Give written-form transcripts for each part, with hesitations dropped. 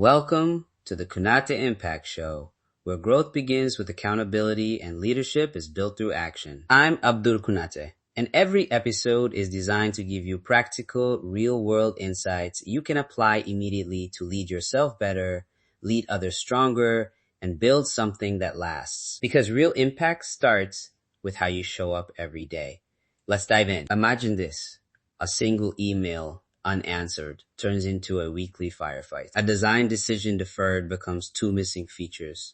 Welcome to the Kunateh Impact Show, where growth begins with accountability and leadership is built through action. I'm Abdul Kunateh, and every episode is designed to give you practical, real-world insights you can apply immediately to lead yourself better, lead others stronger, and build something that lasts. Because real impact starts with how you show up every day. Let's dive in. Imagine this: a single email unanswered turns into a weekly firefight. A design decision deferred becomes 2 missing features.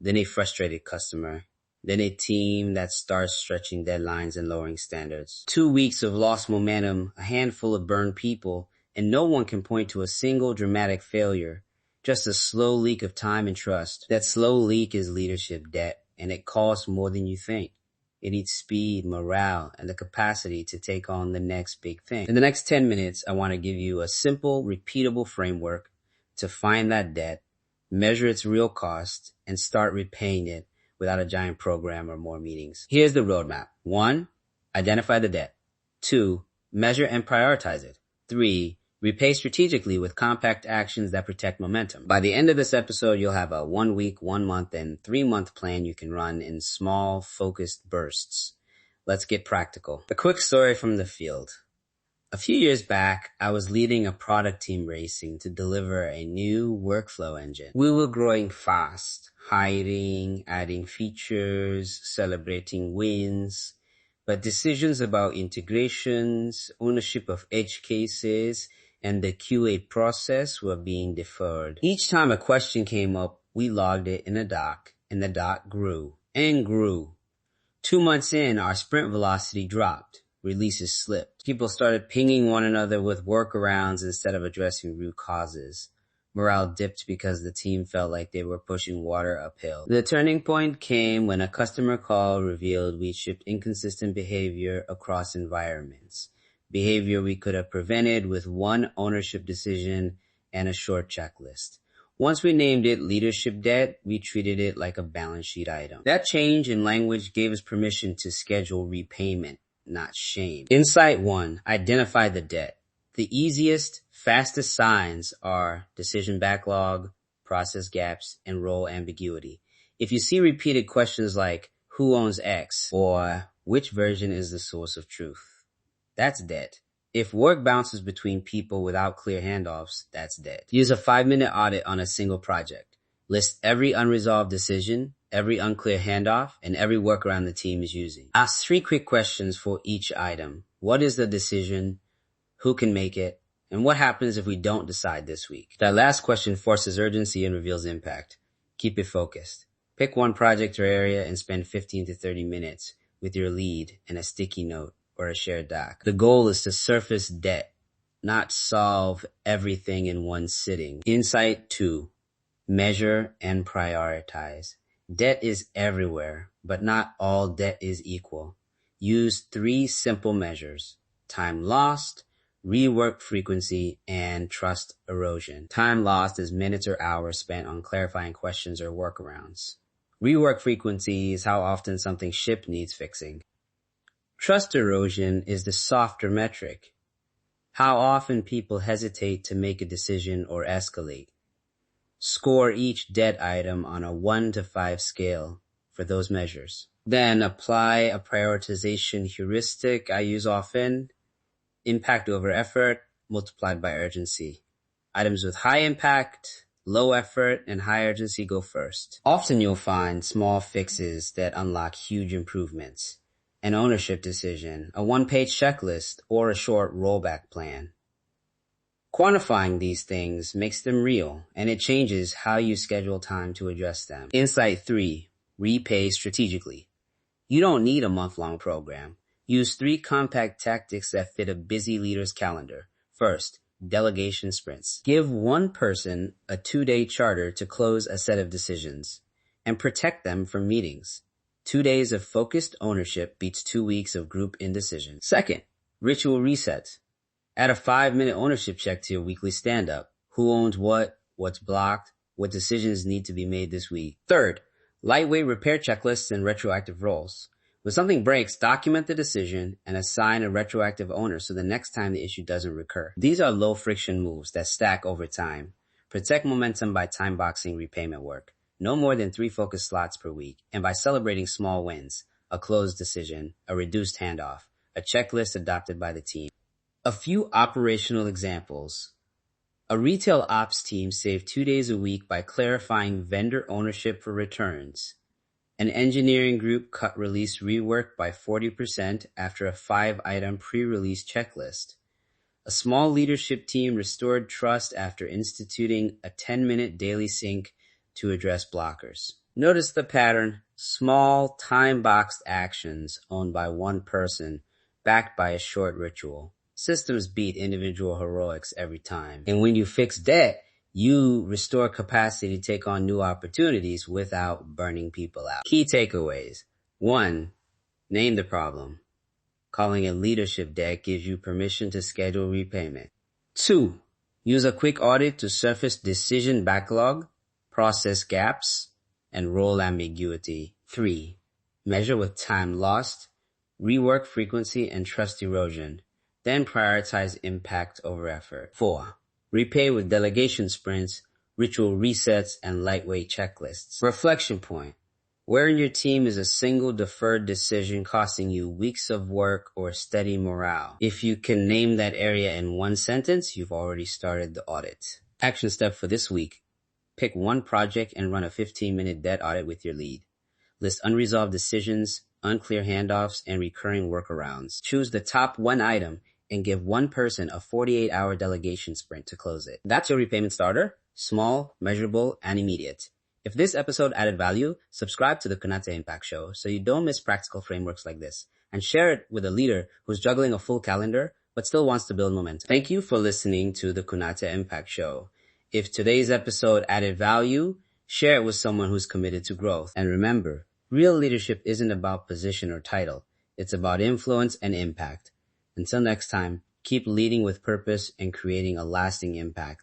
Then a frustrated customer. Then a team that starts stretching deadlines and lowering standards. 2 weeks of lost momentum, a handful of burned people, and no one can point to a single dramatic failure. Just a slow leak of time and trust. That slow leak is leadership debt, and it costs more than you think. It needs speed, morale, and the capacity to take on the next big thing. In the next 10 minutes, I want to give you a simple, repeatable framework to find that debt, measure its real cost, and start repaying it without a giant program or more meetings. Here's the roadmap. 1, identify the debt. 2, measure and prioritize it. 3, repay strategically with compact actions that protect momentum. By the end of this episode, you'll have a 1 week, 1 month, and 3 month plan you can run in small, focused bursts. Let's get practical. A quick story from the field. A few years back, I was leading a product team racing to deliver a new workflow engine. We were growing fast, hiring, adding features, celebrating wins, but decisions about integrations, ownership of edge cases, and the QA process were being deferred. Each time a question came up, we logged it in a doc, and the doc grew and grew. 2 months in, our sprint velocity dropped. Releases slipped. People started pinging one another with workarounds instead of addressing root causes. Morale dipped because the team felt like they were pushing water uphill. The turning point came when a customer call revealed we shipped inconsistent behavior across environments. Behavior we could have prevented with one ownership decision and a short checklist. Once we named it leadership debt, we treated it like a balance sheet item. That change in language gave us permission to schedule repayment, not shame. Insight 1, identify the debt. The easiest, fastest signs are decision backlog, process gaps, and role ambiguity. If you see repeated questions like, who owns X? Or which version is the source of truth? That's debt. If work bounces between people without clear handoffs, that's debt. Use a 5-minute audit on a single project. List every unresolved decision, every unclear handoff, and every workaround the team is using. Ask 3 quick questions for each item. What is the decision? Who can make it? And what happens if we don't decide this week? That last question forces urgency and reveals impact. Keep it focused. Pick one project or area and spend 15 to 30 minutes with your lead and a sticky note or a shared doc. The goal is to surface debt, not solve everything in one sitting. Insight 2, measure and prioritize. Debt is everywhere, but not all debt is equal. Use 3 simple measures: time lost, rework frequency, and trust erosion. Time lost is minutes or hours spent on clarifying questions or workarounds. Rework frequency is how often something shipped needs fixing. Trust erosion is the softer metric. How often people hesitate to make a decision or escalate. Score each debt item on a 1 to 5 scale for those measures. Then apply a prioritization heuristic I use often: impact over effort multiplied by urgency. Items with high impact, low effort, and high urgency go first. Often you'll find small fixes that unlock huge improvements. An ownership decision, a 1-page checklist, or a short rollback plan. Quantifying these things makes them real, and it changes how you schedule time to address them. Insight 3, repay strategically. You don't need a month-long program. Use 3 compact tactics that fit a busy leader's calendar. First, delegation sprints. Give one person a 2-day charter to close a set of decisions and protect them from meetings. 2 days of focused ownership beats 2 weeks of group indecision. Second, ritual resets. Add a 5-minute ownership check to your weekly stand-up. Who owns what? What's blocked? What decisions need to be made this week? Third, lightweight repair checklists and retroactive roles. When something breaks, document the decision and assign a retroactive owner so the next time the issue doesn't recur. These are low-friction moves that stack over time. Protect momentum by time boxing repayment work. No more than 3 focus slots per week, and by celebrating small wins, a closed decision, a reduced handoff, a checklist adopted by the team. A few operational examples. A retail ops team saved 2 days a week by clarifying vendor ownership for returns. An engineering group cut release rework by 40% after a 5-item pre-release checklist. A small leadership team restored trust after instituting a 10-minute daily sync to address blockers. Notice the pattern: small, time-boxed actions owned by one person, backed by a short ritual. Systems beat individual heroics every time. And when you fix debt, you restore capacity to take on new opportunities without burning people out. Key takeaways. 1. Name the problem. Calling it leadership debt gives you permission to schedule repayment. 2. Use a quick audit to surface decision backlog, process gaps, and role ambiguity. 3. Measure with time lost, rework frequency, and trust erosion. Then prioritize impact over effort. 4. Repay with delegation sprints, ritual resets, and lightweight checklists. Reflection point. Where in your team is a single deferred decision costing you weeks of work or steady morale? If you can name that area in one sentence, you've already started the audit. Action step for this week. Pick one project and run a 15-minute debt audit with your lead. List unresolved decisions, unclear handoffs, and recurring workarounds. Choose the top one item and give one person a 48-hour delegation sprint to close it. That's your repayment starter. Small, measurable, and immediate. If this episode added value, subscribe to the Kunateh Impact Show so you don't miss practical frameworks like this, and share it with a leader who's juggling a full calendar but still wants to build momentum. Thank you for listening to the Kunateh Impact Show. If today's episode added value, share it with someone who's committed to growth. And remember, real leadership isn't about position or title. It's about influence and impact. Until next time, keep leading with purpose and creating a lasting impact.